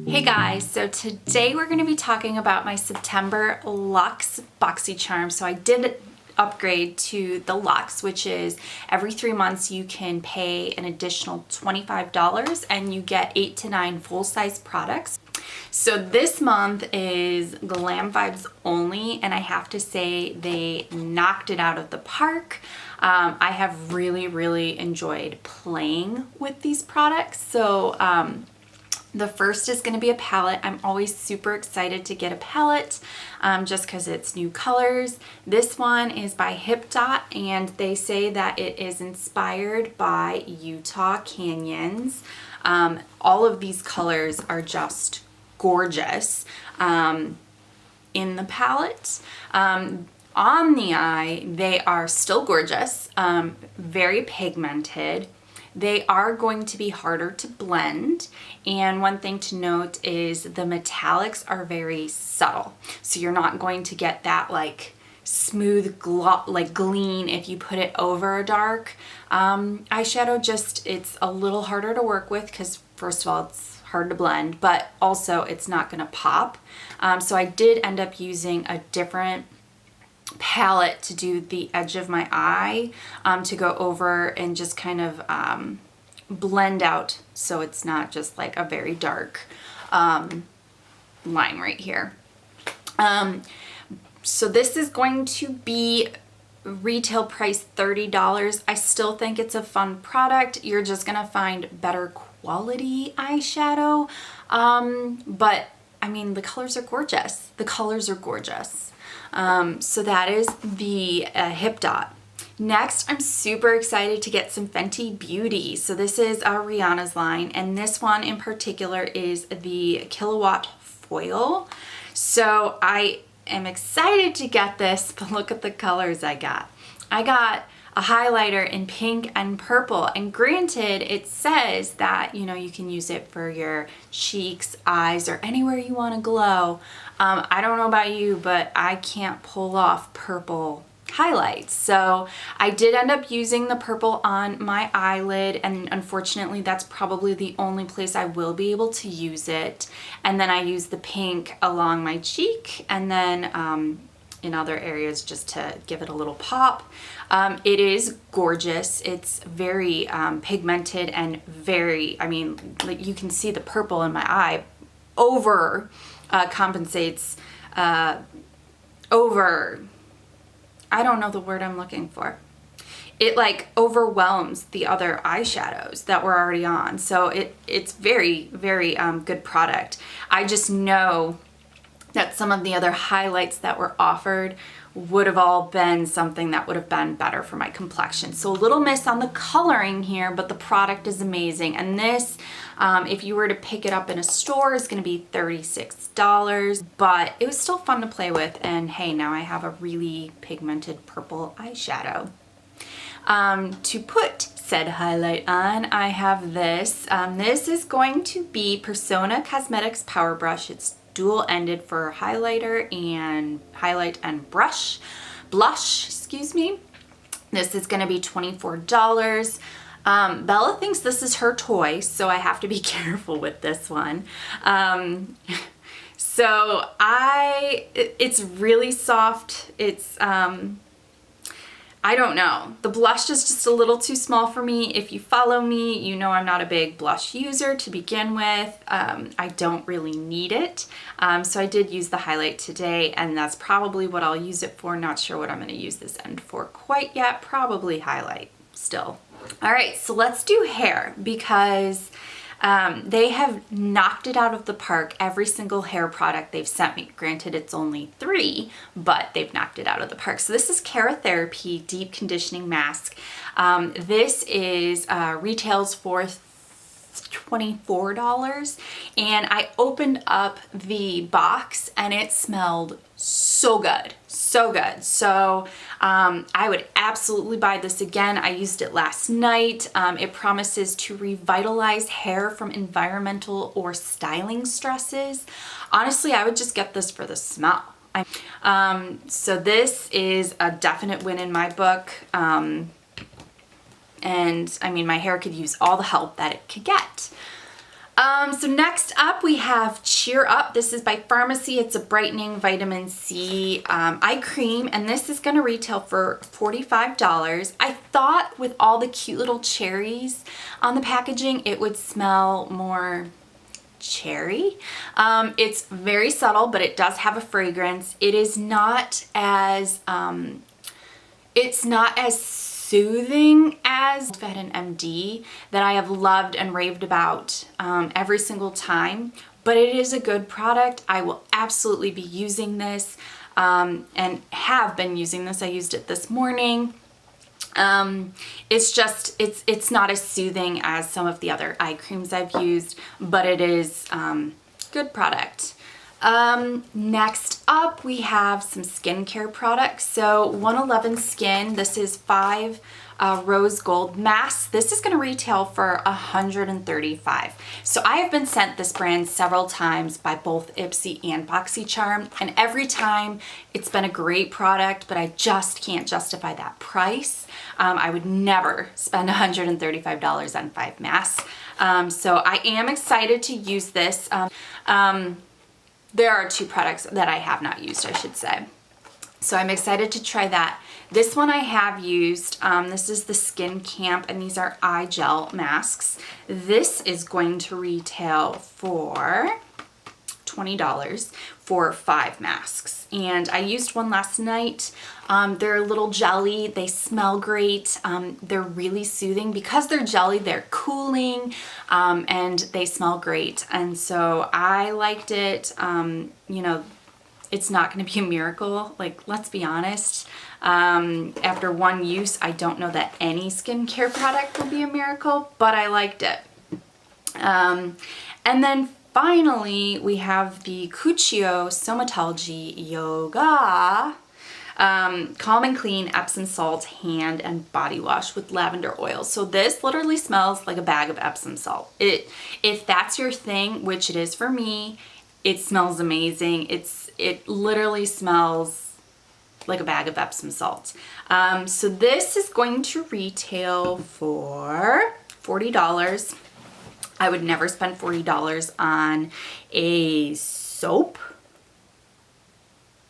Hey guys, so today we're going to be talking about my September Luxe Boxycharm. So I did upgrade to the Luxe, which is every 3 months you can pay an additional $25 and you get 8 to 9 full-size products. So this month is Glam Vibes only, and I have to say they knocked it out of the park. I have really enjoyed playing with these products. So the first is going to be a palette. I'm always super excited to get a palette just because it's new colors. This one is by Hipdot, and they say that it is inspired by Utah canyons. All of these colors are just gorgeous in the palette. On the eye, they are still gorgeous, very pigmented. They are going to be harder to blend, and one thing to note is the metallics are very subtle, so you're not going to get that like smooth gleam if you put it over a dark eyeshadow. Just it's a little harder to work with because first of all it's hard to blend, but also it's not going to pop. So I did end up using a different palette to do the edge of my eye to go over and just kind of blend out so it's not just like a very dark line right here. So this is going to be retail price $30. I still think it's a fun product. You're just gonna find better quality eyeshadow, but I mean the colors are gorgeous. The colors are gorgeous. So that is the Hipdot. Next, I'm super excited to get some Fenty Beauty. So this is Rihanna's line, and this one in particular is the Killawatt Foil. So I am excited to get this, but look at the colors I got. I got a highlighter in pink and purple, and granted it says that you can use it for your cheeks, eyes, or anywhere you want to glow. I don't know about you, but I can't pull off purple highlights, so I did end up using the purple on my eyelid, and unfortunately that's probably the only place I will be able to use it. And then I used the pink along my cheek, and then in other areas just to give it a little pop. It is gorgeous. It's very pigmented and very, I mean, like you can see the purple in my eye over compensates over, I don't know the word I'm looking for. It like overwhelms the other eyeshadows that were already on. So it's very good product. I just know that some of the other highlights that were offered would have all been something that would have been better for my complexion. So a little miss on the coloring here, but the product is amazing. And this, if you were to pick it up in a store, is going to be $36, but it was still fun to play with. And hey, now I have a really pigmented purple eyeshadow. To put said highlight on, I have this. This is going to be Persona Cosmetics Powerbrush. It's dual-ended for highlight and blush, excuse me. This is going to be $24. Bella thinks this is her toy, so I have to be careful with this one. It's really soft. It's I don't know. The blush is just a little too small for me. If you follow me, you know I'm not a big blush user to begin with. I don't really need it. So I did use the highlight today, and that's probably what I'll use it for. Not sure what I'm going to use this end for quite yet. Probably highlight still. All right, so let's do hair because they have knocked it out of the park. Every single hair product they've sent me. Granted, it's only 3, but they've knocked it out of the park. So this is Keratherapy Deep Conditioning Mask. This is retails for $24, and I opened up the box and it smelled so good, so good. So I would absolutely buy this again. I used it last night. It promises to revitalize hair from environmental or styling stresses. Honestly, I would just get this for the smell. So this is a definite win in my book. And I mean, my hair could use all the help that it could get. So next up we have Cheer Up. This is by Farmacy. It's a brightening vitamin C eye cream, and this is gonna retail for $45. I thought with all the cute little cherries on the packaging, it would smell more cherry. It's very subtle, but it does have a fragrance. It is not as, it's not as soothing as Fenty MD that I have loved and raved about every single time, but it is a good product. I will absolutely be using this and have been using this. I used it this morning. It's just, it's not as soothing as some of the other eye creams I've used, but it is good product. Next up we have some skincare products. So 111 Skin, this is 5 rose gold masks. This is going to retail for $135. So I have been sent this brand several times by both Ipsy and Boxycharm, and every time it's been a great product, but I just can't justify that price. I would never spend $135 on 5 masks. So I am excited to use this. There are 2 products that I have not used, I should say. So I'm excited to try that. This one I have used. This is the Skin Camp, and these are eye gel masks. This is going to retail for $20 for 5 masks. And I used one last night. They're a little jelly. They smell great. They're really soothing. Because they're jelly, they're cooling, and they smell great. And so I liked it. You know, it's not going to be a miracle. Like, let's be honest. After one use, I don't know that any skincare product will be a miracle, but I liked it. And then finally, we have the Cuccio Somatology Yoga Calm and Clean Epsom Salt Hand and Body Wash with Lavender Oil. So this literally smells like a bag of Epsom salt. If that's your thing, which it is for me, it smells amazing. It literally smells like a bag of Epsom salt. So this is going to retail for $40. I would never spend $40 on a soap,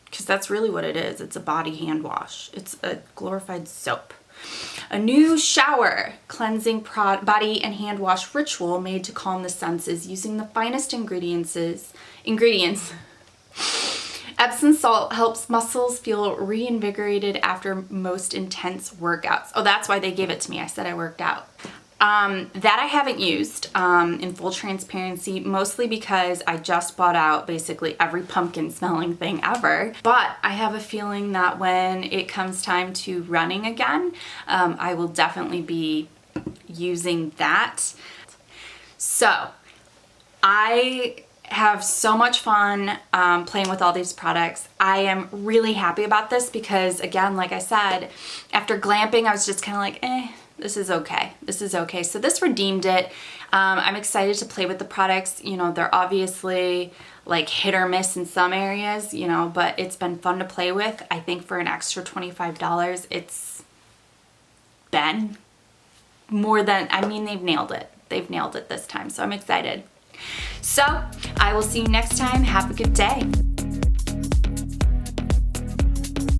because that's really what it is. It's a body hand wash. It's a glorified soap. A new shower cleansing body and hand wash ritual made to calm the senses using the finest ingredients. Epsom salt helps muscles feel reinvigorated after most intense workouts. Oh, that's why they gave it to me. I said I worked out. That I haven't used in full transparency, mostly because I just bought out basically every pumpkin smelling thing ever. But I have a feeling that when it comes time to running again, I will definitely be using that. So I have so much fun playing with all these products. I am really happy about this because, again, like I said, after glamping, I was just kind of like, this is okay. This is okay. So this redeemed it. I'm excited to play with the products. You know, they're obviously like hit or miss in some areas, you know, but it's been fun to play with. I think for an extra $25, it's been more than, I mean, they've nailed it. They've nailed it this time. So I'm excited. So I will see you next time. Have a good day.